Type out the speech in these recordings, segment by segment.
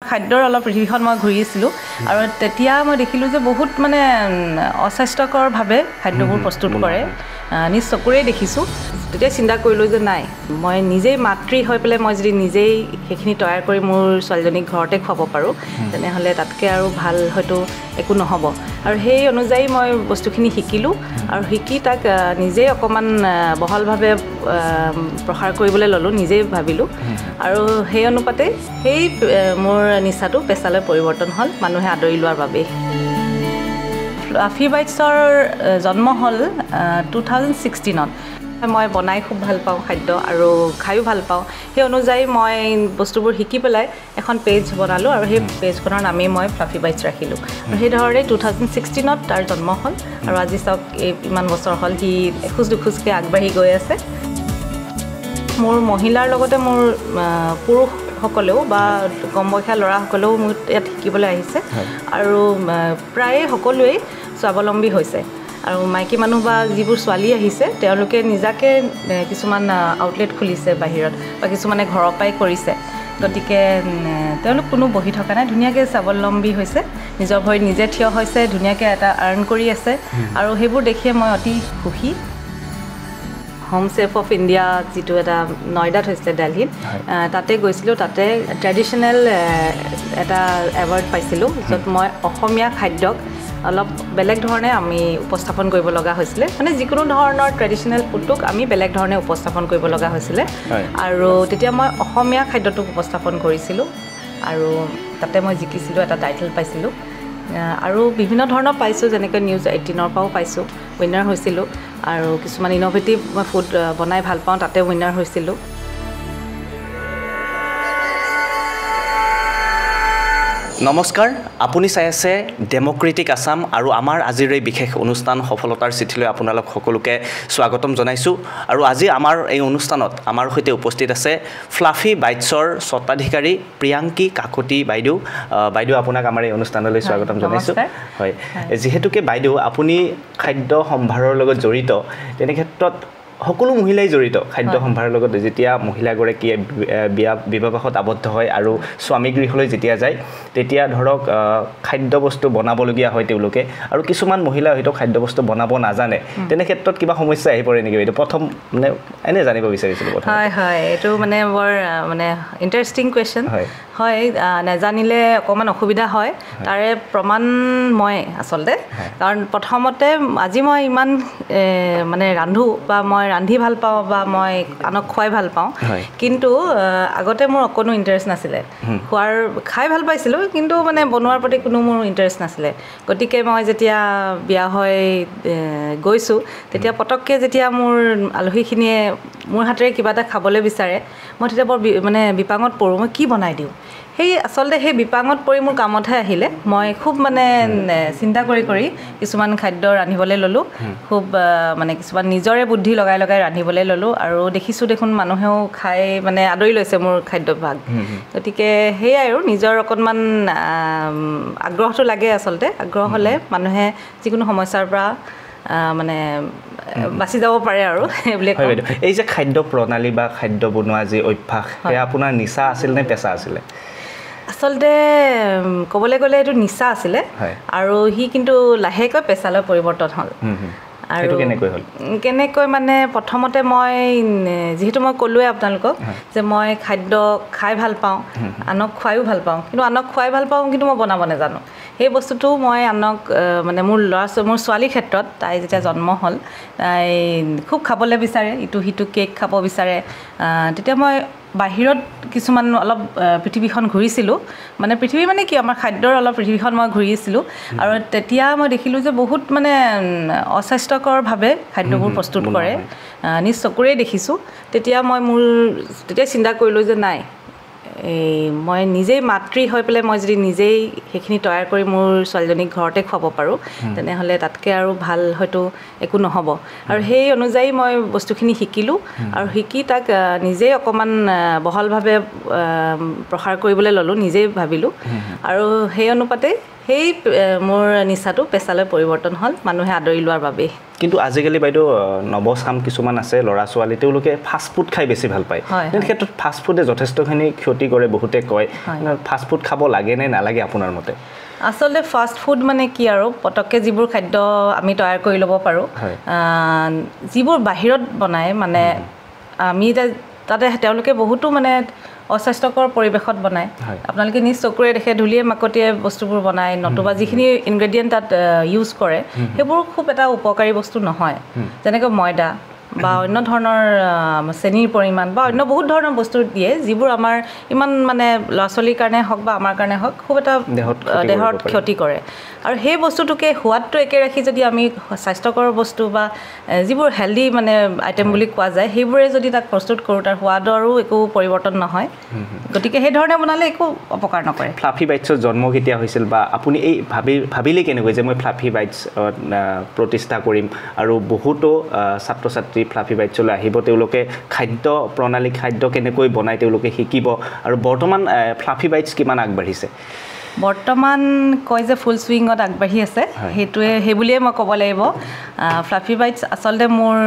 খাদ্যৰ অলপ পৃথিৱীখন মই ঘূৰি আছিলোঁ আৰু তেতিয়া মই দেখিলোঁ যে বহুত মানে অস্বাস্থ্যকৰভাৱে খাদ্যবোৰ প্ৰস্তুত কৰে নিজ চকুৰেই দেখিছোঁ তেতিয়া চিন্তা কৰিলোঁ যে নাই মই নিজেই মাতৃ হৈ পেলাই মই যদি নিজেই সেইখিনি তৈয়াৰ কৰি মোৰ ছোৱালীজনীক ঘৰতে খুৱাব পাৰোঁ তেনেহ'লে তাতকৈ আৰু ভাল হয়তো একো নহ'ব আৰু সেই অনুযায়ী মই বস্তুখিনি শিকিলোঁ আৰু শিকি তাক নিজেই অকণমান বহলভাৱে প্ৰসাৰ কৰিবলৈ ল'লোঁ নিজেই ভাবিলোঁ আৰু সেই অনুপাতে সেই মোৰ নিচাটো পেছালৈ পৰিৱৰ্তন হ'ল মানুহে আদৰি লোৱাৰ বাবেই ফ্লাফি বাইটছৰ জন্ম হ'ল 2016ত মই বনাই খুব ভাল পাওঁ খাদ্য আৰু খায়ো ভাল পাওঁ সেই অনুযায়ী মই বস্তুবোৰ শিকি পেলাই এখন পেজ বনালোঁ আৰু সেই পেজখনৰ নামেই মই ফ্লাফি বাইটছ ৰাখিলোঁ আৰু সেইধৰণে 2016ত তাৰ জন্ম হ'ল আৰু আজি চাওক ইমান বছৰ হ'ল সি এখোজ দুখোজকৈ আগবাঢ়ি গৈ আছে মোৰ মহিলাৰ লগতে মোৰ পুৰুষসকলেও বা কম বয়সীয়া ল'ৰাসকলেও মোৰ ইয়াত শিকিবলৈ আহিছে আৰু প্ৰায়ে সকলোৱেই স্বাৱলম্বী হৈছে আৰু মাইকী মানুহ বা যিবোৰ ছোৱালী আহিছে তেওঁলোকে নিজাকে কিছুমান আউটলেট খুলিছে বাহিৰত বা কিছুমানে ঘৰৰ পৰাই কৰিছে গতিকে তেওঁলোক কোনো বহি থকা নাই ধুনীয়াকৈ স্বাৱলম্বী হৈছে নিজৰ ভৰিত নিজে থিয় হৈছে ধুনীয়াকৈ এটা আৰ্ণ কৰি আছে আৰু সেইবোৰ দেখিয়ে মই অতি সুখী হোম চেফ অফ ইণ্ডিয়া যিটো এটা নয়ডাত হৈছিলে দিল্লীত তাতে গৈছিলোঁ তাতে ট্ৰেডিশ্যনেল এটা এৱাৰ্ড পাইছিলোঁ য'ত মই অসমীয়া খাদ্যক অলপ বেলেগ ধৰণে আমি উপস্থাপন কৰিব লগা হৈছিলে মানে যিকোনো ধৰণৰ ট্ৰেডিশ্যনেল ফুডটোক আমি বেলেগ ধৰণে উপস্থাপন কৰিব লগা হৈছিলে আৰু তেতিয়া মই অসমীয়া খাদ্যটোক উপস্থাপন কৰিছিলোঁ আৰু তাতে মই জিকিছিলোঁ এটা টাইটেল পাইছিলোঁ আৰু বিভিন্ন ধৰণৰ পাইছোঁ যেনেকৈ নিউজ 18ৰ পৰাও পাইছোঁ উইনাৰ হৈছিলোঁ আৰু কিছুমান ইন'ভেটিভ মই ফুড বনাই ভাল পাওঁ তাতে উইনাৰ হৈছিলোঁ নমস্কাৰ আপুনি চাই আছে ডেম'ক্ৰেটিক আছাম আৰু আমাৰ আজিৰ এই বিশেষ অনুষ্ঠান সফলতাৰ চিঠিলৈ আপোনালোক সকলোকে স্বাগতম জনাইছোঁ আৰু আজি আমাৰ এই অনুষ্ঠানত আমাৰ সৈতে উপস্থিত আছে ফ্লাফি বাইটছৰ স্বত্বাধিকাৰী প্ৰিয়াংকী কাকতি বাইদেউ আপোনাক আমাৰ এই অনুষ্ঠানলৈ স্বাগতম জনাইছোঁ হয় যিহেতুকে বাইদেউ আপুনি খাদ্য সম্ভাৰৰ লগত জড়িত তেনে ক্ষেত্ৰত সকলো মহিলাই জড়িত খাদ্য সম্ভাৰৰ লগত যেতিয়া মহিলাগৰাকীয়ে বিবাহত আবদ্ধ হয় আৰু স্বামী গৃহলৈ যেতিয়া যায় তেতিয়া ধৰক খাদ্য বস্তু বনাবলগীয়া হয় তেওঁলোকে আৰু কিছুমান মহিলা হয়তো খাদ্য বস্তু বনাব নাজানে তেনে ক্ষেত্ৰত কিবা সমস্যা আহি পৰে নেকি এইটো প্ৰথম মানে এনে জানিব বিচাৰিছিলোঁ কথা হয় হয় এইটো মানে বৰ মানে ইণ্টাৰেষ্টিং কুৱেশ্যন হয় নাজানিলে অকণমান অসুবিধা হয় তাৰে প্ৰমাণ মই আচলতে কাৰণ প্ৰথমতে আজি মই ইমান মানে ৰান্ধো বা মই ৰান্ধি ভাল পাওঁ বা মই আনক খুৱাই ভাল পাওঁ কিন্তু আগতে মোৰ অকণো ইণ্টাৰেষ্ট নাছিলে খাই ভাল পাইছিলোঁ কিন্তু মানে বনোৱাৰ প্ৰতি কোনো মোৰ ইণ্টাৰেষ্ট নাছিলে গতিকে মই যেতিয়া বিয়া হৈ গৈছোঁ তেতিয়া পটককৈ যেতিয়া মোৰ আলহীখিনিয়ে মোৰ হাতেৰে কিবা এটা খাবলৈ বিচাৰে মই তেতিয়া বৰ মানে বিপাঙত পৰোঁ মই কি বনাই দিওঁ সেই আচলতে সেই বিপাঙত পৰি মোৰ কামতহে আহিলে মই খুব মানে চিন্তা কৰি কিছুমান খাদ্য ৰান্ধিবলৈ ল'লোঁ খুব মানে কিছুমান নিজৰে বুদ্ধি লগাই ৰান্ধিবলৈ ল'লোঁ আৰু দেখিছোঁ দেখোন মানুহেও খাই মানে আদৰি লৈছে মোৰ খাদ্যভাগ গতিকে সেয়াই আৰু নিজৰ অকণমান আগ্ৰহটো লাগে আচলতে আগ্ৰহ হ'লে মানুহে যিকোনো সমস্যাৰ পৰা মানে বাচি যাব পাৰে আৰু এইবিলাক এই যে খাদ্য প্ৰণালী বা খাদ্য বনোৱা যি অভ্যাস সেয়া আপোনাৰ নিচা আছিল নে পেচা আছিলে আচলতে ক'বলৈ গ'লে এইটো নিচা আছিলে আৰু সি কিন্তু লাহেকৈ পেছালৈ পৰিৱৰ্তন হ'ল আৰু কেনেকৈ মানে প্ৰথমতে মই যিহেতু মই ক'লোৱে আপোনালোকক যে মই খাদ্য খাই ভাল পাওঁ আনক খুৱাইও ভাল পাওঁ কিন্তু আনক খুৱাই ভাল পাওঁ কিন্তু মই বনাব নাজানো সেই বস্তুটো মই আনক মানে মোৰ ছোৱালীৰ ক্ষেত্ৰত তাই যেতিয়া জন্ম হ'ল তাই খুব খাবলৈ বিচাৰে ইটো সিটো কেক খাব বিচাৰে তেতিয়া মই বাহিৰত কিছুমান অলপ পৃথিৱীখন ঘূৰিছিলোঁ মানে পৃথিৱী মানে কি আমাৰ খাদ্যৰ অলপ পৃথিৱীখন মই ঘূৰি আছিলোঁ আৰু তেতিয়া মই দেখিলোঁ যে বহুত মানে অস্বাস্থ্যকৰভাৱে খাদ্যবোৰ প্ৰস্তুত কৰে নিজ চকুৰেই দেখিছোঁ তেতিয়া চিন্তা কৰিলোঁ যে নাই মই নিজেই মাতৃ হৈ পেলাই মই যদি নিজেই সেইখিনি তৈয়াৰ কৰি মোৰ ছোৱালীজনীক ঘৰতে খুৱাব পাৰোঁ তেনেহ'লে তাতকৈ আৰু ভাল হয়তো একো নহ'ব আৰু সেই অনুযায়ী মই বস্তুখিনি শিকিলোঁ আৰু শিকি তাক নিজেই অকণমান বহলভাৱে প্ৰসাৰ কৰিবলৈ ল'লোঁ নিজেই ভাবিলোঁ আৰু সেই অনুপাতে সেই মোৰ নিচাটো পেছালৈ পৰিৱৰ্তন হ'ল মানুহে আদৰি লোৱাৰ বাবেই কিন্তু আজিকালি বাইদেউ নৱচাম কিছুমান আছে ল'ৰা ছোৱালী তেওঁলোকে ফাষ্ট ফুড খাই বেছি ভাল পায় এই ক্ষেত্ৰত ফাষ্ট ফুডে যথেষ্টখিনি ক্ষতি কৰে বহুতে কয় ফাষ্ট ফুড খাব লাগে নে নালাগে আপোনাৰ মতে আচলতে ফাষ্ট ফুড মানে কি আৰু পটককৈ যিবোৰ খাদ্য আমি তৈয়াৰ কৰি ল'ব পাৰোঁ যিবোৰ বাহিৰত বনায় মানে আমি তাতে তেওঁলোকে বহুতো মানে অস্বাস্থ্যকৰ পৰিৱেশত বনায় আপোনালোকে নিজ চকুৰে দেখে ধূলিয়ে মাকতিয়ে বস্তুবোৰ বনায় নতুবা যিখিনি ইনগ্ৰেডিয়েণ্ট তাত ইউজ কৰে সেইবোৰ খুব এটা উপকাৰী বস্তু নহয় যেনেকৈ ময়দা বা অন্য ধৰণৰ চেনিৰ পৰিমাণ বা অন্য বহুত ধৰণৰ বস্তু দিয়ে যিবোৰ আমাৰ ইমান মানে ল'ৰা ছোৱালীৰ কাৰণে হওক বা আমাৰ কাৰণে হওক খুব এটা দেহত ক্ষতি কৰে আৰু সেই বস্তুটোকে সোৱাদটো একে ৰাখি যদি আমি স্বাস্থ্যকৰ বস্তু বা যিবোৰ হেল্ডি মানে আইটেম বুলি কোৱা যায় সেইবোৰে যদি তাক প্ৰস্তুত কৰোঁ তাৰ সোৱাদৰো একো পৰিৱৰ্তন নহয় গতিকে সেই ধৰণে বনালে একো অপকাৰ নকৰে ফ্লাফি বাইটছৰ জন্ম কেতিয়া হৈছিল বা আপুনি এই ভাবিলে কেনেকৈ যে মই ফ্লাফি বাইটছ প্ৰতিষ্ঠা কৰিম আৰু বহুতো ছাত্ৰ ছাত্ৰী ফ্লাফি বাইটছলৈ আহিব তেওঁলোকে খাদ্য প্ৰণালী খাদ্য কেনেকৈ বনায় তেওঁলোকে শিকিব আৰু বৰ্তমান ফ্লাফি বাইটছ কিমান আগবাঢ়িছে বৰ্তমান কয় যে ফুল চুইঙত আগবাঢ়ি আছে সেইটোৱে সেই বুলিয়ে মই ক'ব লাগিব ফ্লাফি বাইটছ আচলতে মোৰ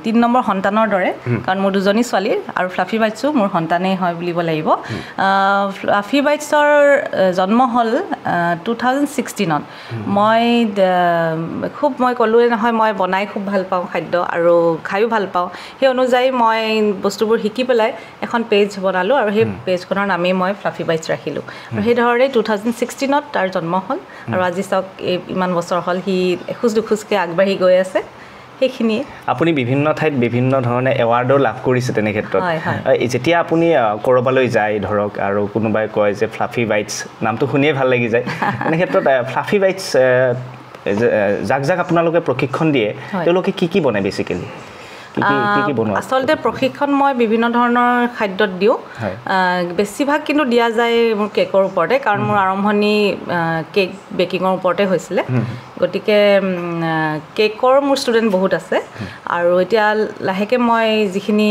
3 নম্বৰ সন্তানৰ দৰে কাৰণ মোৰ দুজনী ছোৱালী আৰু ফ্লাফি বাইটছো মোৰ সন্তানেই হয় বুলিব লাগিব ফ্লাফি বাইটছৰ জন্ম হ'ল 2016ত মই ক'লোৱে নহয় মই বনাই খুব ভাল পাওঁ খাদ্য আৰু খায়ো ভাল পাওঁ সেই অনুযায়ী মই বস্তুবোৰ শিকি পেলাই এখন পেজ বনালোঁ আৰু সেই পেজখনৰ নামেই মই ফ্লাফি বাইটছ ৰাখিলোঁ আৰু সেই ধৰণে 2016ত তাৰ জন্ম হ'ল আৰু আজি চাওক ইমান বছৰ হ'ল সি এখোজ দুখোজকৈ আগবাঢ়ি গৈ আছে সেইখিনিয়ে আপুনি বিভিন্ন ঠাইত বিভিন্ন ধৰণে এৱাৰ্ডো লাভ কৰিছে তেনে ক্ষেত্ৰত যেতিয়া আপুনি ক'ৰবালৈ যায় ধৰক আৰু কোনোবাই কয় যে ফ্লাফি বাইটছ নামটো শুনিয়ে ভাল লাগি যায় তেনে ক্ষেত্ৰত ফ্লাফি বাইটছ যাক আপোনালোকে প্ৰশিক্ষণ দিয়ে তেওঁলোকে কি বনায় বেছিকেলি আচলতে প্ৰশিক্ষণ মই বিভিন্ন ধৰণৰ খাদ্যত দিওঁ বেছিভাগ কিন্তু দিয়া যায় মোৰ কেকৰ ওপৰতে কাৰণ মোৰ আৰম্ভণি কেক বেকিঙৰ ওপৰতে হৈছিলে গতিকে কেকৰ মোৰ ষ্টুডেণ্ট বহুত আছে আৰু এতিয়া লাহেকৈ মই যিখিনি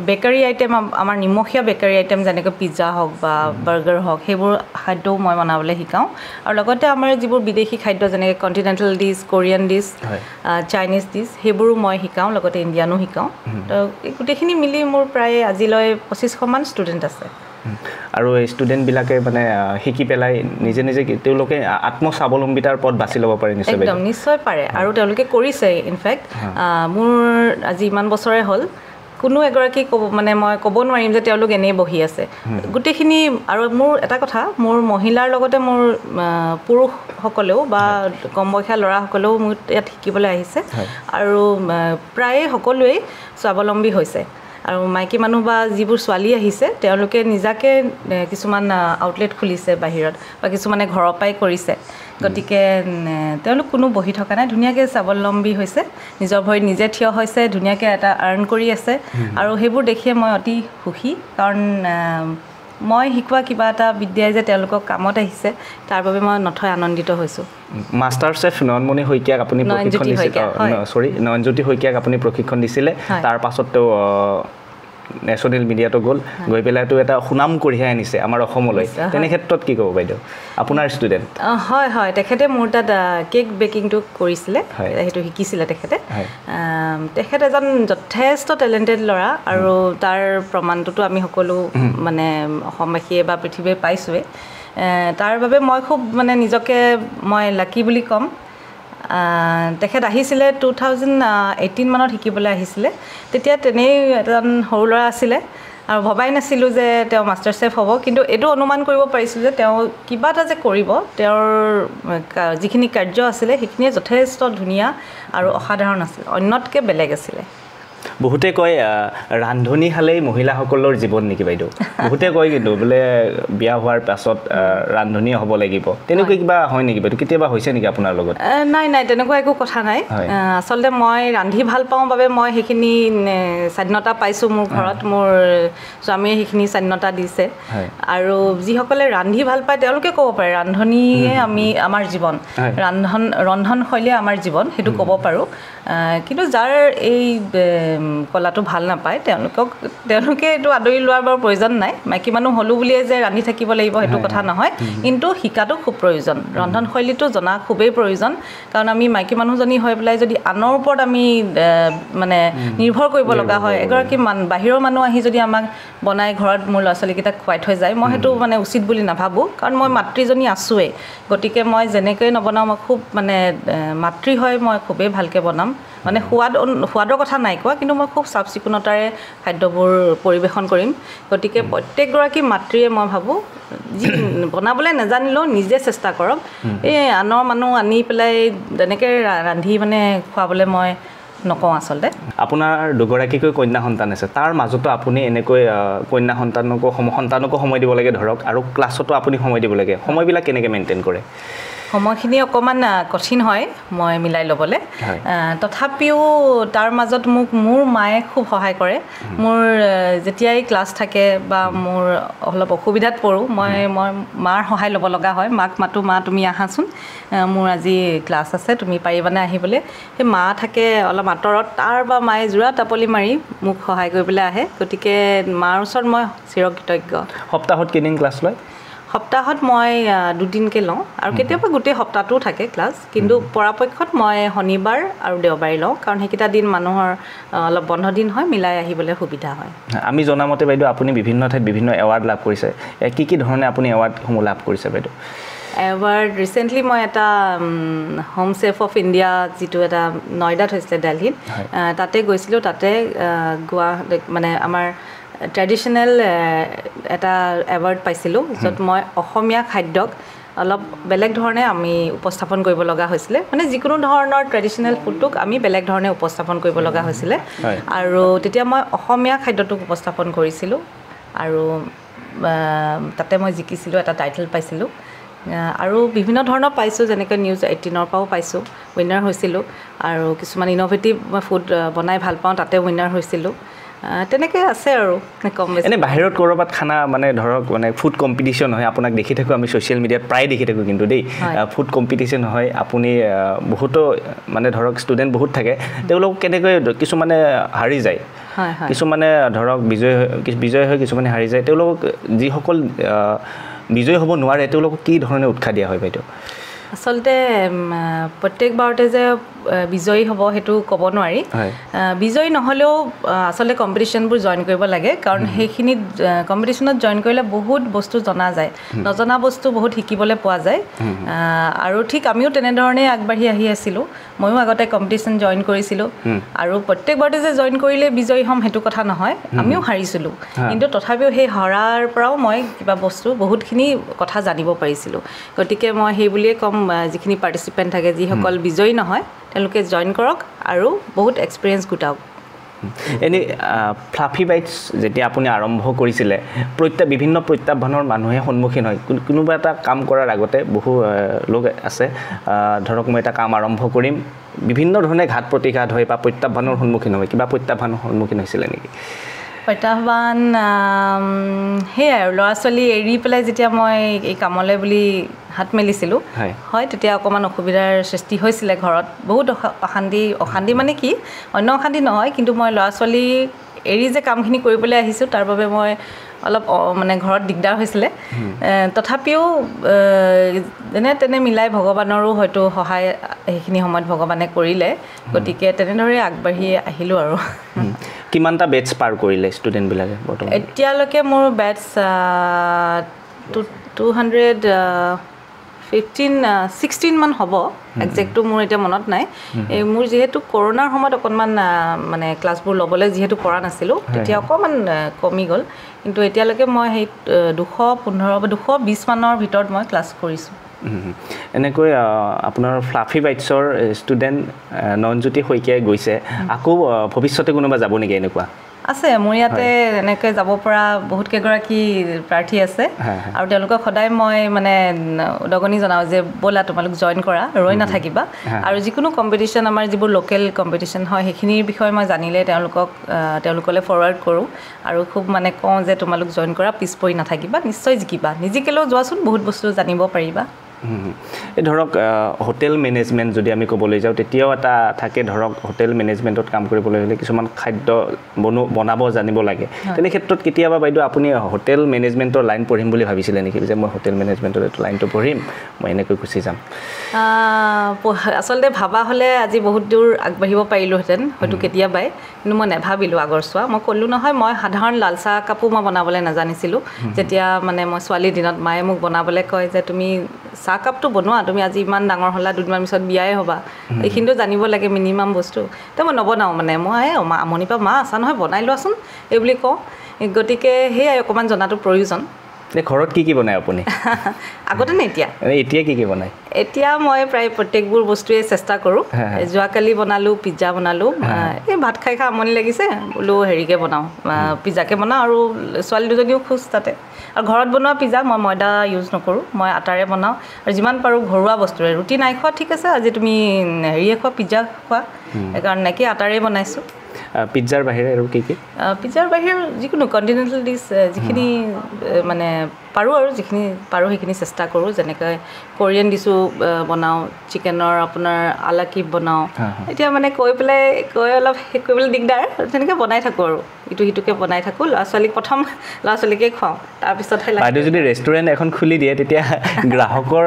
বেকাৰী আইটেম আমাৰ নিমখীয়া বেকাৰী আইটেম যেনেকৈ পিজ্জা হওক বা বাৰ্গাৰ হওক সেইবোৰ খাদ্যও মই বনাবলৈ শিকাওঁ আৰু লগতে আমাৰ যিবোৰ বিদেশী খাদ্য যেনেকৈ continental dish Korean dish Chinese dish সেইবোৰো মই শিকাওঁ লগতে ইণ্ডিয়ানো শিকাওঁ তো গোটেইখিনি মিলি মোৰ প্ৰায় আজিলৈ 2500মান ষ্টুডেণ্ট আছে আৰু এই ষ্টুডেণ্টবিলাকে মানে শিকি পেলাই নিজে নিজে তেওঁলোকে আত্মস্বাৱলম্বিতাৰ পথ বাছি ল'ব পাৰে একদম নিশ্চয় পাৰে আৰু তেওঁলোকে কৰিছে ইনফেক্ট মোৰ আজি ইমান বছৰে হ'ল কোনো এগৰাকী মই ক'ব নোৱাৰিম যে তেওঁলোক এনেই বহি আছে গোটেইখিনি আৰু মোৰ এটা কথা মোৰ মহিলাৰ লগতে মোৰ পুৰুষসকলেও বা কম বয়সীয়া ল'ৰাসকলেও মোৰ ইয়াত শিকিবলৈ আহিছে আৰু প্ৰায়ে সকলোৱেই স্বাৱলম্বী হৈছে আৰু মাইকী মানুহ বা যিবোৰ ছোৱালী আহিছে তেওঁলোকে নিজাকে কিছুমান আউটলেট খুলিছে বাহিৰত বা কিছুমানে ঘৰৰ পৰাই কৰিছে গতিকে তেওঁলোক কোনো বহি থকা নাই ধুনীয়াকৈ স্বাৱলম্বী হৈছে নিজৰ ভৰিত নিজে থিয় হৈছে ধুনীয়াকৈ এটা আৰ্ণ কৰি আছে আৰু সেইবোৰ দেখিয়ে মই অতি সুখী কাৰণ মই শিকোৱা কিবা এটা বিদ্যাই যে তেওঁলোকক কামত আহিছে তাৰ বাবে মই নথৈ আনন্দিত হৈছোঁ মাষ্টাৰ চেফ নয়নমণি শইকীয়াক আপুনি প্ৰশিক্ষণ দিছিলে নয়নজ্যোতি শইকীয়াক আপুনি প্ৰশিক্ষণ দিছিলে তাৰ পাছত তেওঁ নেশ্যনেল মিডিয়াটো গৈ পেলাইতো এটা সুনাম কঢ়িয়াই আনিছে আমাৰ অসমলৈ তেনে ক্ষেত্ৰত কি ক'ব বাইদেউ আপোনাৰ ষ্টুডেণ্ট হয় তেখেতে মোৰ তাত কেক বেকিংটো কৰিছিলে সেইটো শিকিছিলে তেখেত এজন যথেষ্ট টেলেণ্টেড ল'ৰা আৰু তাৰ প্ৰমাণটোতো আমি সকলো মানে অসমবাসীয়ে বা পৃথিৱীয়ে পাইছোঁৱেই তাৰ বাবে মই খুব মানে নিজকে মই লাকি বুলি ক'ম তেখেত আহিছিলে 2018 মানত শিকিবলৈ আহিছিলে তেতিয়া তেনেই এজন সৰু ল'ৰা আছিলে আৰু ভবাই নাছিলোঁ যে তেওঁ মাষ্টাৰ চেফ হ'ব কিন্তু এইটো অনুমান কৰিব পাৰিছিলোঁ যে তেওঁ কিবা এটা যে কৰিব তেওঁৰ যিখিনি কাৰ্য আছিলে সেইখিনিয়ে যথেষ্ট ধুনীয়া আৰু অসাধাৰণ আছিল অন্যতকৈ বেলেগ আছিলে বহুতে কয় ৰান্ধনীশালেই মহিলাসকলৰ জীৱন নেকি বাইদেউ বহুতে কয় কিন্তু বোলে বিয়া হোৱাৰ পাছত ৰান্ধনী হ'ব লাগিব তেনেকুৱা কিবা হয় নেকি বাইদেউ কেতিয়াবা হৈছে নেকি আপোনাৰ লগত নাই তেনেকুৱা একো কথা নাই আচলতে মই ৰান্ধি ভাল পাওঁ বাবে মই সেইখিনি স্বাধীনতা পাইছোঁ মোৰ ঘৰত মোৰ স্বামীয়ে সেইখিনি স্বাধীনতা দিছে আৰু যিসকলে ৰান্ধি ভাল পায় তেওঁলোকে ক'ব পাৰে ৰান্ধনীয়ে আমাৰ জীৱন ৰন্ধনশৈলীয়ে আমাৰ জীৱন সেইটো ক'ব পাৰোঁ কিন্তু যাৰ এই কলাটো ভাল নাপায় তেওঁলোকে এইটো আদৰি লোৱাৰ বাৰু প্ৰয়োজন নাই মাইকী মানুহ হ'লো বুলিয়ে যে ৰান্ধি থাকিব লাগিব সেইটো কথা নহয় কিন্তু শিকাটো খুব প্ৰয়োজন ৰন্ধনশৈলীটো জনা খুবেই প্ৰয়োজন কাৰণ আমি মাইকী মানুহজনী হৈ পেলাই যদি আনৰ ওপৰত আমি মানে নিৰ্ভৰ কৰিব লগা হয় এগৰাকী বাহিৰৰ মানুহ আহি যদি আমাক বনাই ঘৰত মোৰ ল'ৰা ছোৱালীকেইটাক খুৱাই থৈ যায় মই সেইটো মানে উচিত বুলি নাভাবোঁ কাৰণ মই মাতৃজনী আছোঁৱেই গতিকে মই যেনেকৈ নবনাওঁ মই খুব মানে মাতৃ হয় মই খুবেই ভালকৈ বনাম মানে সোৱাদৰ কথা নাই কোৱা কিন্তু মই খুব চাফ চিকুণতাৰে খাদ্যবোৰ পৰিৱেশন কৰিম গতিকে প্ৰত্যেকগৰাকী মাতৃয়ে মই ভাবোঁ যি বনাবলৈ নাজানিলেও নিজে চেষ্টা কৰক এই আনৰ মানুহ আনি পেলাই তেনেকৈ ৰান্ধি মানে খুৱাবলৈ মই নকওঁ আচলতে আপোনাৰ দুগৰাকীকৈ কন্যা সন্তান আছে তাৰ মাজতো আপুনি এনেকৈ কন্যা সন্তানকো সময় দিব লাগে ধৰক আৰু ক্লাছতো আপুনি সময় দিব লাগে সময়বিলাক কেনেকৈ মেইনটেইন কৰে সময়খিনি অকণমান কঠিন হয় মই মিলাই ল'বলৈ তথাপিও তাৰ মাজত মোৰ মায়ে খুব সহায় কৰে মোৰ যেতিয়াই ক্লাছ থাকে বা মোৰ অলপ অসুবিধাত পৰোঁ মই মাৰ সহায় ল'ব লগা হয় মাক মাতো মা তুমি আহাচোন মোৰ আজি ক্লাছ আছে তুমি পাৰিবানে আহিবলৈ সেই মা থাকে অলপ আঁতৰত তাৰ বা মায়ে জোৰা টাপলি মাৰি মোক সহায় কৰিবলৈ আহে গতিকে মাৰ ওচৰত মই চিৰকৃতজ্ঞ সপ্তাহত কেইদিন ক্লাছ লয় সপ্তাহত মই 2 দিনকৈ লওঁ আৰু কেতিয়াবা গোটেই সপ্তাহটো থাকে ক্লাছ কিন্তু পৰাপক্ষত মই শনিবাৰ আৰু দেওবাৰে লওঁ কাৰণ সেইকেইটা দিন মানুহৰ অলপ বন্ধ দিন হয় মিলাই আহিবলৈ সুবিধা হয় আমি জনামতে বাইদেউ আপুনি বিভিন্ন ঠাইত বিভিন্ন এৱাৰ্ড লাভ কৰিছে কি ধৰণে আপুনি এৱাৰ্ডসমূহ লাভ কৰিছে বাইদেউ এৱাৰ্ড ৰিচেণ্টলি মই এটা হোম চেফ অফ ইণ্ডিয়া যিটো এটা নয়ডাত হৈছিলে দিল্লীত তাতে গৈছিলোঁ তাতে মানে আমাৰ ট্ৰেডিশ্যনেল এটা এৱাৰ্ড পাইছিলোঁ য'ত মই অসমীয়া খাদ্যক অলপ বেলেগ ধৰণে আমি উপস্থাপন কৰিব লগা হৈছিলে মানে যিকোনো ধৰণৰ ট্ৰেডিশ্যনেল ফুডটোক আমি বেলেগ ধৰণে উপস্থাপন কৰিব লগা হৈছিলে আৰু তেতিয়া মই অসমীয়া খাদ্যটোক উপস্থাপন কৰিছিলোঁ আৰু তাতে মই জিকিছিলোঁ এটা টাইটেল পাইছিলোঁ আৰু বিভিন্ন ধৰণৰ পাইছোঁ যেনেকৈ নিউজ 18ৰ পৰাও পাইছোঁ উইনাৰ হৈছিলোঁ আৰু কিছুমান ইন'ভেটিভ ফুড বনাই ভাল পাওঁ তাতে উইনাৰ হৈছিলোঁ তেনেকৈ আছে আৰু কম বেছি এনে বাহিৰত ক'ৰবাত খানা মানে ধৰক মানে ফুড কম্পিটিশ্যন হয় আপোনাক দেখি থাকোঁ আমি ছ'চিয়েল মিডিয়াত প্ৰায় দেখি থাকোঁ কিন্তু দেই ফুড কম্পিটিশ্যন হয় আপুনি বহুতো মানে ধৰক ষ্টুডেণ্ট বহুত থাকে তেওঁলোক কেনেকৈ কিছুমানে হাৰি যায় কিছুমানে ধৰক বিজয় হৈ কিছুমানে হাৰি যায় তেওঁলোকক যিসকল বিজয় হ'ব নোৱাৰে তেওঁলোকক কি ধৰণে উৎসাহ দিয়া হয় বাইদেউ আচলতে প্ৰত্যেকবাৰতে যে বিজয়ী হ'ব সেইটো ক'ব নোৱাৰি বিজয়ী নহ'লেও আচলতে কম্পিটিশ্যনবোৰ জইন কৰিব লাগে কাৰণ সেইখিনিত কম্পিটিশ্যনত জইন কৰিলে বহুত বস্তু জনা যায় নজনা বস্তু বহুত শিকিবলৈ পোৱা যায় আৰু ঠিক আমিও তেনেধৰণে আগবাঢ়ি আহি আছিলোঁ ময়ো আগতে কম্পিটিশ্যন জইন কৰিছিলোঁ আৰু প্ৰত্যেকবাৰতে যে জইন কৰিলে বিজয়ী হ'ম সেইটো কথা নহয় আমিও হাৰিছিলোঁ কিন্তু তথাপিও সেই হৰাৰ পৰাও মই কিবা বস্তু বহুতখিনি কথা জানিব পাৰিছিলোঁ গতিকে মই সেই বুলিয়ে ক'ম যিখিনি পাৰ্টিচিপেণ্ট থাকে যিসকল বিজয়ী নহয় তেওঁলোকে জইন কৰক আৰু বহুত এক্সপিৰিয়েঞ্চ গোটাওক এনেই ফ্লাফি বাইটছ যেতিয়া আপুনি আৰম্ভ কৰিছিলে বিভিন্ন প্ৰত্যাহ্বানৰ মানুহে সন্মুখীন হয় কোনোবা এটা কাম কৰাৰ আগতে বহু লোক আছে ধৰক মই এটা কাম আৰম্ভ কৰিম বিভিন্ন ধৰণে ঘাত প্ৰতিঘাত হয় বা প্ৰত্যাহ্বানৰ সন্মুখীন হয় কিবা প্ৰত্যাহ্বানৰ সন্মুখীন হৈছিলে নেকি প্ৰত্যাহ্বান সেয়াই আৰু ল'ৰা ছোৱালী এৰি পেলাই যেতিয়া মই এই কামলৈ বুলি হাত মেলিছিলোঁ হয় তেতিয়া অকণমান অসুবিধাৰ সৃষ্টি হৈছিলে ঘৰত বহুত অশান্তি মানে কি অন্য অশান্তি নহয় কিন্তু মই ল'ৰা ছোৱালী এৰি যে কামখিনি কৰিবলৈ আহিছোঁ তাৰ বাবে মই অলপ মানে ঘৰত দিগদাৰ হৈছিলে তথাপিও যেনে তেনে মিলাই ভগৱানৰো হয়তো সহায় সেইখিনি সময়ত ভগৱানে কৰিলে গতিকে তেনেদৰে আগবাঢ়ি আহিলোঁ আৰু কিমানটা বেটছ পাৰ কৰিলে ষ্টুডেণ্টবিলাকে বৰ্তমান এতিয়ালৈকে মোৰ বেটছ 16 মান হ'ব একজেক্টটো মোৰ এতিয়া মনত নাই মোৰ যিহেতু কৰোণাৰ সময়ত অকণমান মানে ক্লাছবোৰ ল'বলৈ যিহেতু পৰা নাছিলোঁ তেতিয়া অকণমান কমি গ'ল কিন্তু এতিয়ালৈকে মই সেই 215 বা 220 মানৰ ভিতৰত মই ক্লাছ কৰিছোঁ এনেকৈ আপোনাৰ ফ্লাফি বাইটছৰ ষ্টুডেণ্ট নয়নজ্যোতি শইকীয়াই গৈছে আকৌ ভৱিষ্যতে কোনোবা যাব নেকি এনেকুৱা আছে মোৰ ইয়াতে এনেকৈ যাব পৰা বহুত কেইগৰাকী প্ৰাৰ্থী আছে আৰু তেওঁলোকক সদায় মই মানে উদগনি জনাওঁ যে ব'লা তোমালোক জইন কৰা ৰৈ নাথাকিবা আৰু যিকোনো কম্পিটিশ্যন আমাৰ যিবোৰ লোকেল কম্পিটিশ্যন হয় সেইখিনিৰ বিষয়ে মই জানিলে তেওঁলোকলৈ ফৰৱাৰ্ড কৰোঁ আৰু খুব মানে কওঁ যে তোমালোক জইন কৰা পিছ পৰি নাথাকিবা নিশ্চয় জিকিবা নিজিকিলেও যোৱাচোন বহুত বস্তু জানিব পাৰিবা এই ধৰক হোটেল মেনেজমেণ্ট যদি আমি ক'বলৈ যাওঁ তেতিয়াও এটা থাকে ধৰক হোটেল মেনেজমেণ্টত কাম কৰিবলৈ হ'লে কিছুমান খাদ্য বনাব জানিব লাগে তেনে ক্ষেত্ৰত কেতিয়াবা বাইদেউ আপুনি হোটেল মেনেজমেণ্টৰ লাইন পঢ়িম বুলি ভাবিছিলে নেকি যে মই হোটেল মেনেজমেণ্টৰ এইটো লাইনটো পঢ়িম মই এনেকৈ গুচি যাম আচলতে ভাবা হ'লে আজি বহুত দূৰ আগবাঢ়িব পাৰিলোহেঁতেন হয়তো কেতিয়াবাই কিন্তু মই নেভাবিলোঁ আগৰ চোৱা মই ক'লোঁ নহয় মই সাধাৰণ লাল চাহ কাপো মই বনাবলৈ নাজানিছিলোঁ যেতিয়া মানে মই ছোৱালীৰ দিনত মায়ে মোক বনাবলৈ কয় যে তুমি চাহকাপটো বনোৱা তুমি আজি ইমান ডাঙৰ হ'লা দুদিনমান পিছত বিয়াই হ'বা এইখিনিতো জানিব লাগে মিনিমাম বস্তু তো মই নবনাওঁ মানে মই আমনিৰ পৰা মা আছা নহয় বনাই লোৱাচোন এই বুলি কওঁ গতিকে সেয়াই অকণমান জনাটো প্ৰয়োজন ঘৰত কি বনায় আপুনি আগতে নে এতিয়া কি বনায় এতিয়া মই প্ৰায় প্ৰত্যেকবোৰ বস্তুৱে চেষ্টা কৰোঁ যোৱাকালি বনালোঁ পিজ্জা বনালোঁ এই ভাত খাই আমনি লাগিছে বোলো হেৰিকে বনাওঁ পিজ্জাকে বনাওঁ আৰু ছোৱালী দুজনীও খোজ তাতে আৰু ঘৰত বনোৱা পিজ্জা মই ময়দা ইউজ নকৰোঁ মই আটাৰে বনাওঁ আৰু যিমান পাৰোঁ ঘৰুৱা বস্তুৰে ৰুটি নাই খোৱা ঠিক আছে আজি তুমি হেৰিয়ে খোৱা পিজ্জা খোৱা সেইকাৰণে কি আটাৰে বনাইছোঁ পিজ্জাৰ বাহিৰে আৰু কি পিজ্জাৰ বাহিৰে যিকোনো কণ্টিনেণ্টেল ডিছ যিখিনি মানে পাৰোঁ আৰু যিখিনি পাৰোঁ সেইখিনি চেষ্টা কৰোঁ যেনেকৈ কোৰিয়ান ডিছো বনাওঁ চিকেনৰ আপোনাৰ আলাকিব বনাওঁ এতিয়া মানে কৈ অলপ শেষ কৰিবলৈ দিগদাৰ তেনেকৈ বনাই থাকোঁ আৰু ইটো সিটোকে বনাই থাকোঁ প্ৰথম ল'ৰা ছোৱালীকে খুৱাওঁ তাৰপিছতহে বাইদেউ যদি ৰেষ্টুৰেণ্ট এখন খুলি দিয়ে তেতিয়া গ্ৰাহকৰ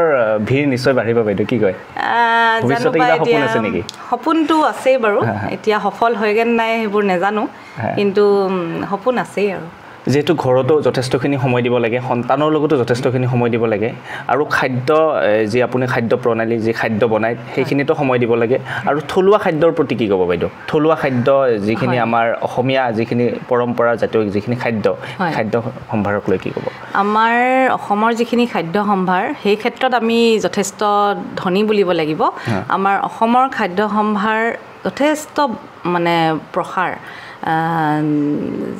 ভিৰ নিশ্চয় বাঢ়িব বাইদেউ কি কয় সপোনটো আছেই বাৰু এতিয়া সফল হয়গৈ নাই সেইবোৰ নাজানো কিন্তু সপোন আছেই আৰু যেহেতু ঘৰতো যথেষ্টখিনি সময় দিব লাগে সন্তানৰ লগতো যথেষ্টখিনি সময় দিব লাগে আৰু খাদ্য যি আপুনি খাদ্য প্ৰণালী যি খাদ্য বনায় সেইখিনিতো সময় দিব লাগে আৰু থলুৱা খাদ্যৰ প্ৰতি কি ক'ব বাইদেউ থলুৱা খাদ্য যিখিনি আমাৰ অসমীয়া যিখিনি পৰম্পৰা জাতীয় যিখিনি খাদ্য সম্ভাৰক লৈ কি ক'ব আমাৰ অসমৰ যিখিনি খাদ্য সম্ভাৰ সেই ক্ষেত্ৰত আমি যথেষ্ট ধনী বুলিব লাগিব আমাৰ অসমৰ খাদ্য সম্ভাৰ যথেষ্ট মানে প্ৰসাৰ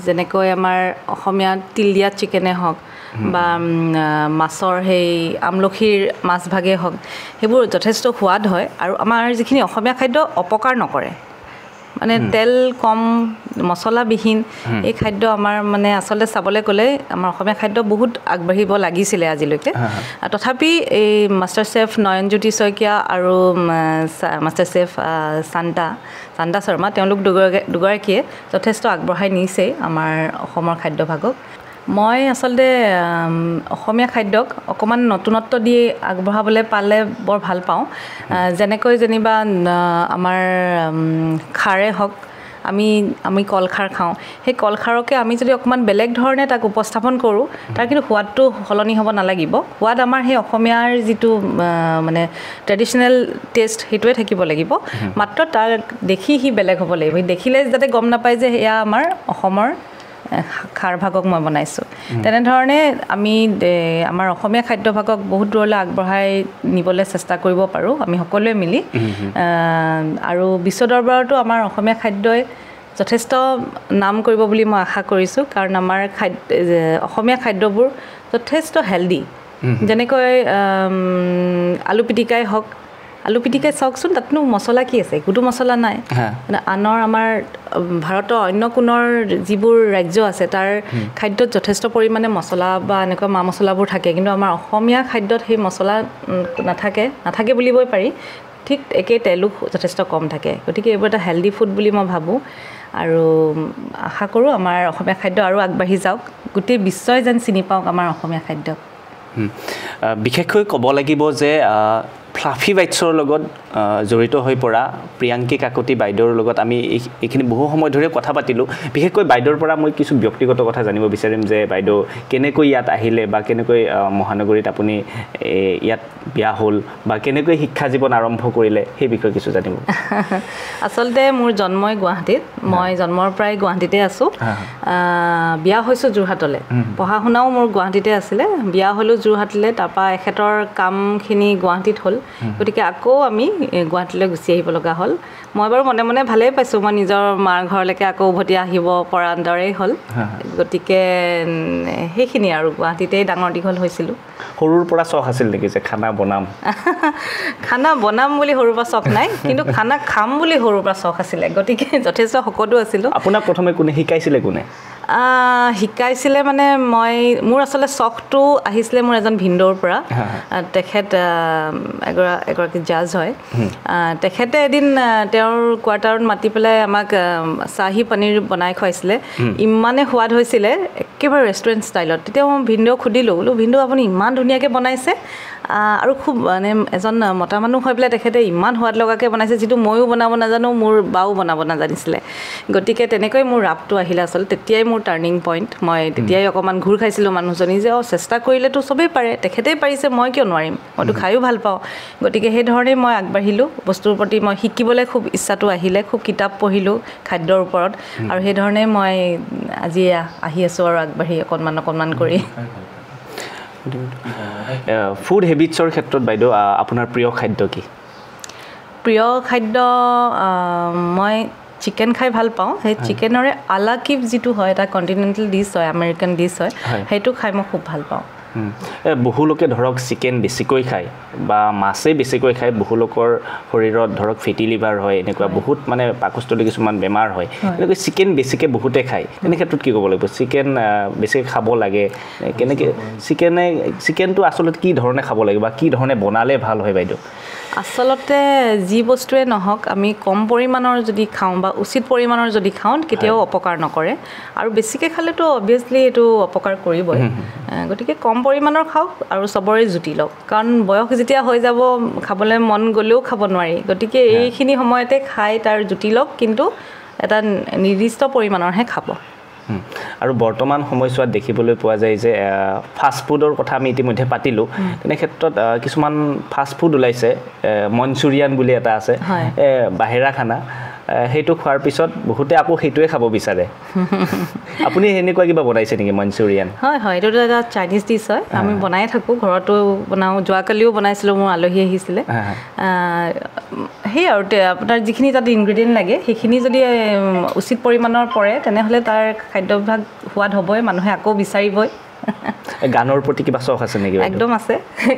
যেনেকৈ আমাৰ অসমীয়া তিল দিয়া চিকেনে হওক বা মাছৰ সেই আমলখিৰ মাছ ভাগেই হওক সেইবোৰ যথেষ্ট সোৱাদ হয় আৰু আমাৰ যিখিনি অসমীয়া খাদ্য অপকাৰ নকৰে মানে তেল কম মছলাবিহীন এই খাদ্য আমাৰ মানে আচলতে চাবলৈ গ'লে আমাৰ অসমীয়া খাদ্য বহুত আগবাঢ়িব লাগিছিলে আজিলৈকে তথাপি এই মাষ্টাৰ চেফ নয়নজ্যোতি শইকীয়া আৰু মাষ্টাৰ চেফ চান্তা শৰ্মা তেওঁলোক দুগৰাকীয়ে যথেষ্ট আগবঢ়াই নিছে আমাৰ অসমৰ খাদ্যভাগক মই আচলতে অসমীয়া খাদ্যক অকণমান নতুনত্ব দি আগবঢ়াবলৈ পালে বৰ ভাল পাওঁ যেনেকৈ যেনিবা আমাৰ খাৰে হওক আমি কলখাৰ খাওঁ সেই কলখাৰকে আমি যদি অকণমান বেলেগ ধৰণে তাক উপস্থাপন কৰোঁ তাৰ কিন্তু সোৱাদটো সলনি হ'ব নালাগিব সোৱাদ আমাৰ সেই অসমীয়াৰ যিটো মানে ট্ৰেডিশ্যনেল টেষ্ট সেইটোৱে থাকিব লাগিব মাত্ৰ তাৰ দেখি সি বেলেগ হ'ব লাগিব দেখিলে যাতে গম নাপায় যে এয়া আমাৰ অসমৰ খাৰভাগক মই বনাইছোঁ তেনেধৰণে আমি আমাৰ অসমীয়া খাদ্যভাগক বহুত দূৰলৈ আগবঢ়াই নিবলৈ চেষ্টা কৰিব পাৰোঁ আমি সকলোৱে মিলি আৰু বিশ্ব দৰবাৰতো আমাৰ অসমীয়া খাদ্যই যথেষ্ট নাম কৰিব বুলি মই আশা কৰিছোঁ কাৰণ আমাৰ অসমীয়া খাদ্যবোৰ যথেষ্ট হেল্ডি যেনেকৈ আলু পিটিকাই হওক আলু পিটিকাই চাওকচোন তাতনো মছলা কি আছে একোটো মছলা নাই আনৰ আমাৰ ভাৰতৰ অন্য কোণৰ যিবোৰ ৰাজ্য আছে তাৰ খাদ্যত যথেষ্ট পৰিমাণে মছলা বা এনেকুৱা মা মছলাবোৰ থাকে কিন্তু আমাৰ অসমীয়া খাদ্যত সেই মছলা নাথাকে বুলিবই পাৰি ঠিক একেই তেলো যথেষ্ট কম থাকে গতিকে এইবোৰ এটা হেল্ডি ফুড বুলি মই ভাবোঁ আৰু আশা কৰোঁ আমাৰ অসমীয়া খাদ্য আৰু আগবাঢ়ি যাওক গোটেই বিশ্বই যেন চিনি পাওক আমাৰ অসমীয়া খাদ্যক বিশেষকৈ ক'ব লাগিব যে ফ্লাফি বাইটছৰ লগত জড়িত হৈ পৰা প্ৰিয়াংকী কাকতি বাইদেউৰ লগত আমি এইখিনি বহু সময় ধৰি কথা পাতিলোঁ বিশেষকৈ বাইদেউৰ পৰা মই কিছু ব্যক্তিগত কথা জানিব বিচাৰিম যে বাইদেউ কেনেকৈ ইয়াত আহিলে বা কেনেকৈ মহানগৰীত আপুনি ইয়াত বিয়া হ'ল বা কেনেকৈ শিক্ষা জীৱন আৰম্ভ কৰিলে সেই বিষয়ে কিছু জানিব আচলতে মোৰ জন্মই গুৱাহাটীত মই জন্মৰ পৰাই গুৱাহাটীতে আছোঁ বিয়া হৈছোঁ যোৰহাটলৈ পঢ়া শুনাও মোৰ গুৱাহাটীতে আছিলে বিয়া হ'লোঁ যোৰহাটলৈ তাৰপৰা এখেতৰ কামখিনি গুৱাহাটীত হ'ল গতিকে আকৌ আমি গুৱাহাটীলৈ গুচি আহিব লগা হ'ল মই বাৰু মনে মনে ভালেই পাইছোঁ মই নিজৰ মাৰ ঘৰলৈকে আকৌ উভতি আহিব পৰা দৰেই হ'ল গতিকে সেইখিনি আৰু গুৱাহাটীতেই ডাঙৰ দীঘল হৈছিলোঁ সৰুৰ পৰা চখ আছিল নেকি যে খানা বনাম বুলি সৰুৰ পৰা চখ নাই কিন্তু খানা খাম বুলি সৰুৰ পৰা চখ আছিলে গতিকে যথেষ্ট শকতো আছিলোঁ আপোনাক প্ৰথমে কোনে শিকাইছিলে কোনে শিকাইছিলে মানে মোৰ আচলতে চখটো আহিছিলে মোৰ এজন ভিনদেউৰ পৰা তেখেত এগৰাকী জাজ হয় তেখেতে এদিন তেওঁৰ কোৱাৰ্টাৰত মাতি পেলাই আমাক চাহী পনীৰ বনাই খুৱাইছিলে ইমানে সোৱাদ হৈছিলে একেবাৰে ৰেষ্টুৰেণ্ট ষ্টাইলত তেতিয়া মই ভিনদেউক সুধিলোঁ বোলো ভিনদেউ আপুনি ইমান ধুনীয়াকৈ বনাইছে আৰু খুব মানে এজন মতা মানুহ হৈ পেলাই তেখেতে ইমান সোৱাদ লগাকৈ বনাইছে যিটো ময়ো বনাব নাজানো মোৰ বাও বনাব নাজানিছিলে গতিকে তেনেকৈ মোৰ ৰাপটো আহিলে আচলতে তেতিয়াই মোৰ টাৰ্ণিং পইণ্ট মই তেতিয়াই অকণমান ঘূৰ খাইছিলোঁ মানুহজনী যে চেষ্টা কৰিলেতো চবেই পাৰে তেখেতেই পাৰিছে মই কিয় নোৱাৰিম মইতো খায়ো ভাল পাওঁ গতিকে সেইধৰণেই মই আগবাঢ়িলোঁ বস্তুৰ প্ৰতি মই শিকিবলৈ খুব ইচ্ছাটো আহিলে খুব কিতাপ পঢ়িলোঁ খাদ্যৰ ওপৰত আৰু সেইধৰণে মই আজি আহি আছোঁ আৰু আগবাঢ়ি অকণমান কৰি ফুড হেবিটছৰ ক্ষেত্ৰত বাইদেউ আপোনাৰ প্ৰিয় খাদ্য কি প্ৰিয় খাদ্য মই চিকেন খাই ভাল পাওঁ সেই চিকেনৰে আলাকিব যিটো হয় এটা কণ্টিনেণ্টেল ডিছ হয় আমেৰিকান ডিছ হয় সেইটো খাই মই খুব ভাল পাওঁ বহু লোকে ধৰক চিকেন বেছিকৈ খায় বা মাছেই বেছিকৈ খায় বহু লোকৰ শৰীৰত ধৰক ফেটি লিভাৰ হয় এনেকুৱা বহুত মানে পাকস্থলী কিছুমান বেমাৰ হয় এনেকৈ চিকেন বেছিকৈ বহুতে খায় তেনে ক্ষেত্ৰত কি ক'ব লাগিব চিকেন বেছিকৈ খাব লাগে কেনেকৈ চিকেনটো আচলতে কি ধৰণে খাব লাগে বা কি ধৰণে বনালে ভাল হয় বাইদেউ আচলতে যি বস্তুৱে নহওক আমি কম পৰিমাণৰ যদি খাওঁ বা উচিত পৰিমাণৰ যদি খাওঁ কেতিয়াও অপকাৰ নকৰে আৰু বেছিকৈ খালেতো অবভিয়াছলি এইটো অপকাৰ কৰিবই গতিকে কম পৰিমাণৰ খাওক আৰু চবৰে জুতি লওক কাৰণ বয়স যেতিয়া হৈ যাব খাবলৈ মন গ'লেও খাব নোৱাৰি গতিকে এইখিনি সময়তে খাই তাৰ জুতি লওক কিন্তু এটা নিৰ্দিষ্ট পৰিমাণৰহে খাব আৰু বৰ্তমান সময়ছোৱাত দেখিবলৈ পোৱা যায় যে ফাষ্ট ফুডৰ কথা আমি ইতিমধ্যে পাতিলোঁ তেনে ক্ষেত্ৰত কিছুমান ফাষ্ট ফুড ওলাইছে মঞ্চুৰিয়ান বুলি এটা আছে বাহিৰা খানা সেইটো খোৱাৰ পিছত বহুতে আকৌ সেইটোৱে খাব বিচাৰে আপুনি এনেকুৱা কিবা বনাইছে নেকি মঞ্চুৰিয়ান হয় এইটো এটা চাইনিজ ডিছ হয় আমি বনাই থাকোঁ ঘৰতো বনাওঁ যোৱাকালিও বনাইছিলোঁ মোৰ আলহী আহিছিলে সেই আৰু আপোনাৰ যিখিনি তাত ইনগ্ৰিডিয়েণ্ট লাগে সেইখিনি যদি উচিত পৰিমাণৰ পৰে তেনেহ'লে তাৰ খাদ্যভাগ সোৱাদ হ'বই মানুহে আকৌ বিচাৰিবই গানৰ প্ৰতি কিবা চখ আছে নেকি একদম আছে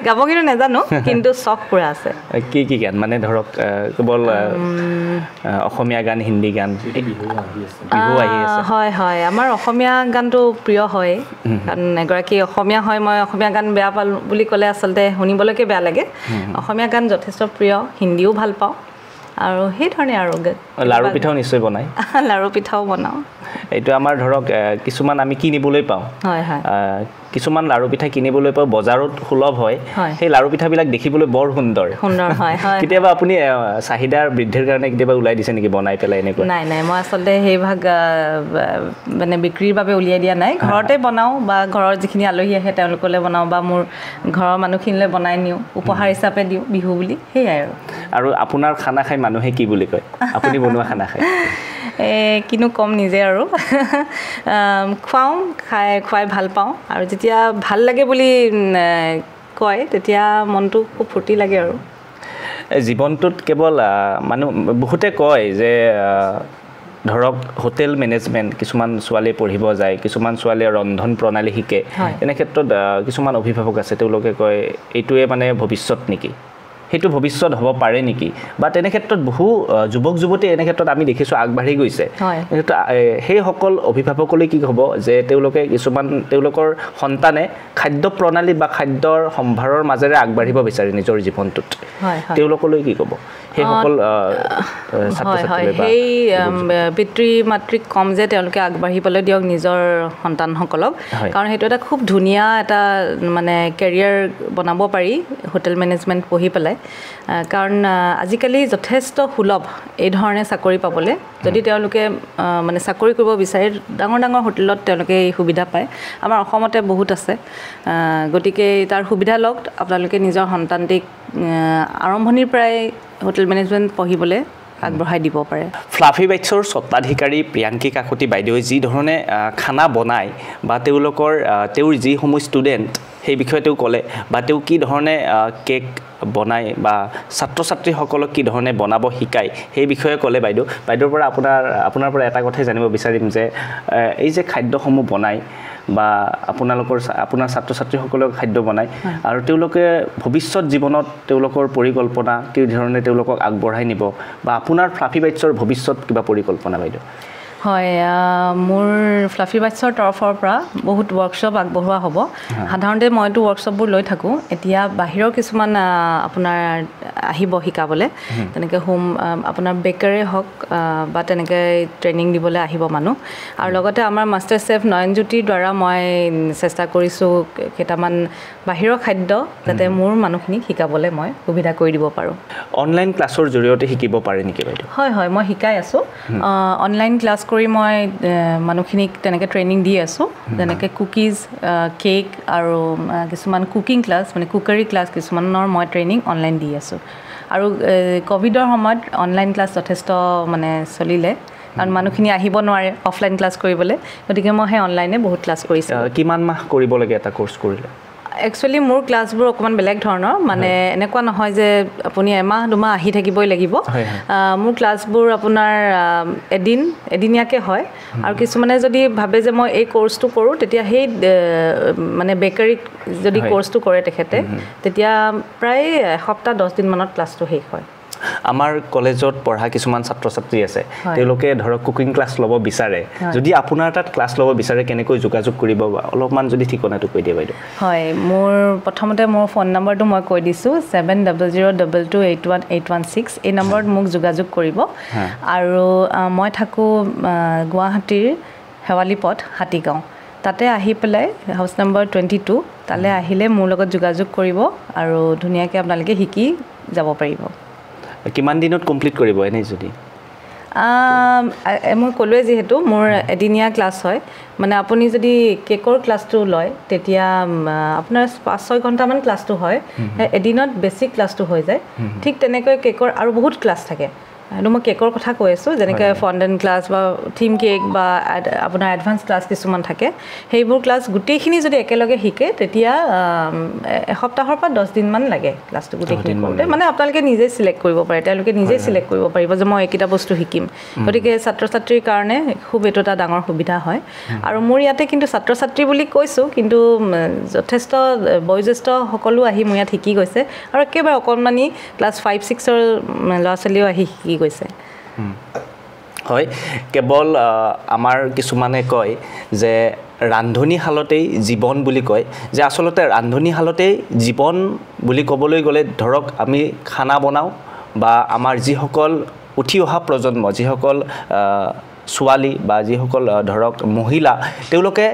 গাব কিন্তু নাজানো কিন্তু চখ পুৰা আছে কি গান মানে ধৰক কেৱল অসমীয়া গান হিন্দী গান হয় আমাৰ অসমীয়া গানটো প্ৰিয় হয় কাৰণ এগৰাকী অসমীয়া হয় মই অসমীয়া গান বেয়া পালোঁ বুলি ক'লে আচলতে শুনিবলৈকে বেয়া লাগে অসমীয়া গান যথেষ্ট প্ৰিয় হিন্দীও ভাল পাওঁ আৰু সেইধৰণে আৰু লাড়ু পিঠাও নিশ্চয় বনাই লাড়ু পিঠাও বনাওঁ এইটো আমাৰ ধৰক কিছুমান আমি কিনিবলৈ পাওঁ কিছুমান লাড়ু পিঠা কিনিবলৈ পাওঁ বজাৰত সুলভ হয় সেই লাড়ু পিঠাবিলাক দেখিবলৈ বৰ সুন্দৰ হয় কেতিয়াবা আপুনি চাহিদাৰ বৃদ্ধিৰ কাৰণে কেতিয়াবা ওলাই দিছে নেকি বনাই পেলাই এনেকুৱা নাই মই আচলতে সেই ভাগ মানে বিক্ৰীৰ বাবে উলিয়াই দিয়া নাই ঘৰতে বনাওঁ বা ঘৰৰ যিখিনি আলহী আহে তেওঁলোকলৈ বনাওঁ বা মোৰ ঘৰৰ মানুহখিনিলৈ বনাই নিওঁ উপহাৰ হিচাপে দিওঁ বিহু বুলি সেয়াই আৰু আপোনাৰ খানা খাই মানুহে কি বুলি কয় আপুনি বনোৱা খানা খাই কিনো কম নিজে আৰু খুৱাই ভাল পাওঁ আৰু যেতিয়া ভাল লাগে বুলি কয় তেতিয়া মনটো খুব ফূৰ্তি লাগে আৰু জীৱনটোত কেৱল মানুহ বহুতে কয় যে ধৰক হোটেল মেনেজমেণ্ট কিছুমান ছোৱালীয়ে পঢ়িব যায় কিছুমান ছোৱালীয়ে ৰন্ধন প্ৰণালী শিকে এনে ক্ষেত্ৰত কিছুমান অভিভাৱক আছে তেওঁলোকে কয় এইটোৱে মানে ভৱিষ্যত নেকি সেইটো ভৱিষ্যত হ'ব পাৰে নেকি বা তেনে ক্ষেত্ৰত বহু যুৱক যুৱতী এনে ক্ষেত্ৰত আমি দেখিছোঁ আগবাঢ়ি গৈছে সেইসকল অভিভাৱকলৈ কি হ'ব যে তেওঁলোকে কিছুমান তেওঁলোকৰ সন্তানে খাদ্য প্ৰণালী বা খাদ্যৰ সম্ভাৰৰ মাজেৰে আগবাঢ়িব বিচাৰে নিজৰ জীৱনটোত তেওঁলোকলৈ কি ক'ব সেইসকল সেই পিতৃ মাতৃক কম যে তেওঁলোকে আগবাঢ়িবলৈ দিয়ক নিজৰ সন্তানসকলক কাৰণ সেইটো এটা খুব ধুনীয়া এটা মানে কেৰিয়াৰ বনাব পাৰি হোটেল মেনেজমেণ্ট পঢ়ি পেলাই কাৰণ আজিকালি যথেষ্ট সুলভ এই ধৰণে চাকৰি পাবলৈ যদি তেওঁলোকে মানে চাকৰি কৰিব বিচাৰে ডাঙৰ হোটেলত তেওঁলোকে এই সুবিধা পায় আমাৰ অসমতে বহুত আছে গতিকে তাৰ সুবিধা লওক আপোনালোকে নিজৰ সন্তানটিক আৰম্ভণিৰ পৰাই হোটেল মেনেজমেণ্ট পঢ়িবলৈ আগবঢ়াই দিব পাৰে ফ্লাফি বাইটছৰ স্বত্বাধিকাৰী প্ৰিয়াংকী কাকতি বাইদেৱে যি ধৰণে খানা বনায় বা তেওঁৰ যিসমূহ ষ্টুডেণ্ট সেই বিষয়ে তেওঁ ক'লে বা তেওঁ কি ধৰণে কেক বনায় বা ছাত্ৰ ছাত্ৰীসকলক কি ধৰণে বনাব শিকায় সেই বিষয়ে ক'লে বাইদেউৰ পৰা আপোনাৰ পৰা এটা কথাই জানিব বিচাৰিম যে এই যে খাদ্যসমূহ বনায় বা আপোনাৰ ছাত্ৰ ছাত্ৰীসকলক খাদ্য বনায় আৰু তেওঁলোকে ভৱিষ্যত জীৱনত তেওঁলোকৰ পৰিকল্পনা কি ধৰণে তেওঁলোকক আগবঢ়াই নিব বা আপোনাৰ ফ্লাফি বাইটছৰ ভৱিষ্যত কিবা পৰিকল্পনা বাইদেউ হয় মোৰ ফ্লাফি বাইটছৰ তৰফৰ পৰা বহুত ৱৰ্কশ্বপ আগবঢ়োৱা হ'ব সাধাৰণতে মইতো ৱৰ্কশ্বপবোৰ লৈ থাকোঁ এতিয়া বাহিৰৰ কিছুমান আপোনাৰ আহিব শিকাবলৈ তেনেকৈ হোম আপোনাৰ বেকাৰে হওক বা তেনেকৈ ট্ৰেইনিং দিবলৈ আহিব মানুহ আৰু লগতে আমাৰ মাষ্টাৰ চেফ নয়নজ্যোতিৰ দ্বাৰা মই চেষ্টা কৰিছোঁ কেইটামান বাহিৰৰ খাদ্য যাতে মোৰ মানুহখিনিক শিকাবলৈ মই সুবিধা কৰি দিব পাৰোঁ অনলাইন ক্লাছৰ জৰিয়তে শিকিব পাৰে নেকি বাইদেউ হয় হয় মই শিকাই আছোঁ অনলাইন ক্লাছ কৰি মই মানুহখিনিক তেনেকৈ ট্ৰেইনিং দি আছোঁ যেনেকৈ কুকিজ কেক আৰু কিছুমান কুকিং ক্লাছ মানে কুকাৰী ক্লাছ কিছুমানৰ মই ট্ৰেইনিং অনলাইন দি আছোঁ আৰু ক'ভিডৰ সময়ত অনলাইন ক্লাছ যথেষ্ট মানে চলিলে কাৰণ মানুহখিনি আহিব নোৱাৰে অফলাইন ক্লাছ কৰিবলৈ গতিকে মই সেই অনলাইনে বহুত ক্লাছ কৰিছোঁ কিমান মাহ কৰিব লাগে এটা কোৰ্চ কৰিলে একচুৱেলি মোৰ ক্লাছবোৰ অকণমান বেলেগ ধৰণৰ মানে এনেকুৱা নহয় যে আপুনি এমাহ দুমাহ আহি থাকিবই লাগিব মোৰ ক্লাছবোৰ আপোনাৰ এদিনীয়াকৈ হয় আৰু কিছুমানে যদি ভাবে যে মই এই কোৰ্চটো কৰোঁ তেতিয়া সেই মানে বেকাৰীত যদি কোৰ্চটো কৰে তেখেতে তেতিয়া প্ৰায় এসপ্তাহ 10 দিনমানত ক্লাছটো শেষ হয় আমাৰ কলেজত পঢ়া কিছুমান ছাত্ৰ ছাত্ৰী আছে তেওঁলোকে ধৰক কুকিং ক্লাছ ল'ব বিচাৰে যদি আপোনাৰ তাত ক্লাছ ল'ব বিচাৰে কেনেকৈ যোগাযোগ কৰিব অলপমান যদি ঠিকনাটো কৈ দিয়ে বাইদেউ হয় মোৰ প্ৰথমতে মোৰ ফোন নম্বৰটো মই কৈ দিছোঁ 7002281816 এই নম্বৰত মোক যোগাযোগ কৰিব আৰু মই থাকোঁ গুৱাহাটীৰ শেৱালি পথ হাতীগাঁও তাতে আহি পেলাই হাউচ নম্বৰ 22 তালৈ আহিলে মোৰ লগত যোগাযোগ কৰিব আৰু ধুনীয়াকৈ আপোনালোকে শিকি যাব পাৰিব কিমান দিনত কমপ্লিট কৰিব এনেই যদি মই ক'লোৱে যিহেতু মোৰ এদিনীয়া ক্লাছ হয় মানে আপুনি যদি কেকৰ ক্লাছটো লয় তেতিয়া আপোনাৰ 5-6 ঘণ্টামান ক্লাছটো হয় এদিনত বেছিক ক্লাছটো হৈ যায় ঠিক তেনেকৈ কেকৰ আৰু বহুত ক্লাছ থাকে আৰু মই কেকৰ কথা কৈ আছোঁ যেনেকৈ ফণ্ডেণ্ট ক্লাছ বা থিম কেক বা আপোনাৰ এডভান্স ক্লাছ কিছুমান থাকে সেইবোৰ ক্লাছ গোটেইখিনি যদি একেলগে শিকে তেতিয়া এসপ্তাহৰ পৰা 10 দিনমান লাগে ক্লাছটো গোটেইখিনি কৰোঁতে মানে আপোনালোকে নিজেই চিলেক্ট কৰিব পাৰে তেওঁলোকে নিজেই চিলেক্ট কৰিব পাৰিব যে মই এইকেইটা বস্তু শিকিম গতিকে ছাত্ৰ ছাত্ৰীৰ কাৰণে খুব এইটো এটা ডাঙৰ সুবিধা হয় আৰু মোৰ ইয়াতে কিন্তু ছাত্ৰ ছাত্ৰী বুলি কৈছোঁ কিন্তু যথেষ্ট বয়োজ্যেষ্ঠ সকলো আহি মোৰ ইয়াত শিকি গৈছে আৰু একেবাৰে অকণমানি ক্লাছ 5-6ৰ ল'ৰা ছোৱালীও আহি শিকি গৈছে হয় কেৱল আমাৰ কিছুমানে কয় যে ৰান্ধনীশালতেই জীৱন বুলি কয় যে আচলতে ৰান্ধনীশালতেই জীৱন বুলি ক'বলৈ গ'লে ধৰক আমি খানা বনাওঁ বা আমাৰ যিসকল উঠি অহা প্ৰজন্ম যিসকল ছোৱালী বা যিসকল ধৰক মহিলা তেওঁলোকে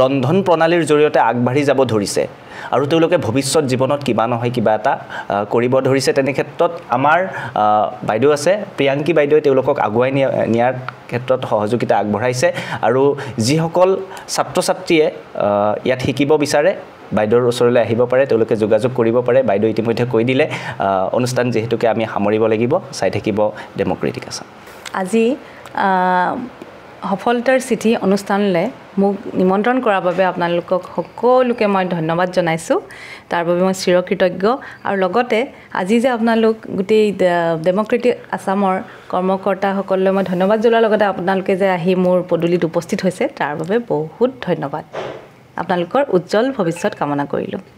ৰন্ধন প্ৰণালীৰ জৰিয়তে আগবাঢ়ি যাব ধৰিছে আৰু তেওঁলোকে ভৱিষ্যত জীৱনত কিবা নহয় কিবা এটা কৰিব ধৰিছে তেনে ক্ষেত্ৰত আমাৰ বাইদেউ আছে প্ৰিয়াংকী বাইদেৱে তেওঁলোকক আগুৱাই নিয়াৰ ক্ষেত্ৰত সহযোগিতা আগবঢ়াইছে আৰু যিসকল ছাত্ৰ ছাত্ৰীয়ে ইয়াত শিকিব বিচাৰে বাইদেউৰ ওচৰলৈ আহিব পাৰে তেওঁলোকে যোগাযোগ কৰিব পাৰে বাইদেউ ইতিমধ্যে কৈ দিলে অনুষ্ঠান যিহেতুকে আমি সামৰিব লাগিব চাই থাকিব ডেমক্ৰেটিক আছাম আজি সফলতাৰ চিঠি অনুষ্ঠানলৈ মোক নিমন্ত্ৰণ কৰাৰ বাবে আপোনালোকক সকলোকে মই ধন্যবাদ জনাইছোঁ তাৰ বাবে মই চিৰকৃতজ্ঞ আৰু লগতে আজি যে আপোনালোক গোটেই ডেমক্ৰেটিক আছামৰ কৰ্মকৰ্তাসকললৈ মই ধন্যবাদ জনোৱাৰ লগতে আপোনালোকে যে আহি মোৰ পদূলিত উপস্থিত হৈছে তাৰ বাবে বহুত ধন্যবাদ আপোনালোকৰ উজ্জ্বল ভৱিষ্যত কামনা কৰিলোঁ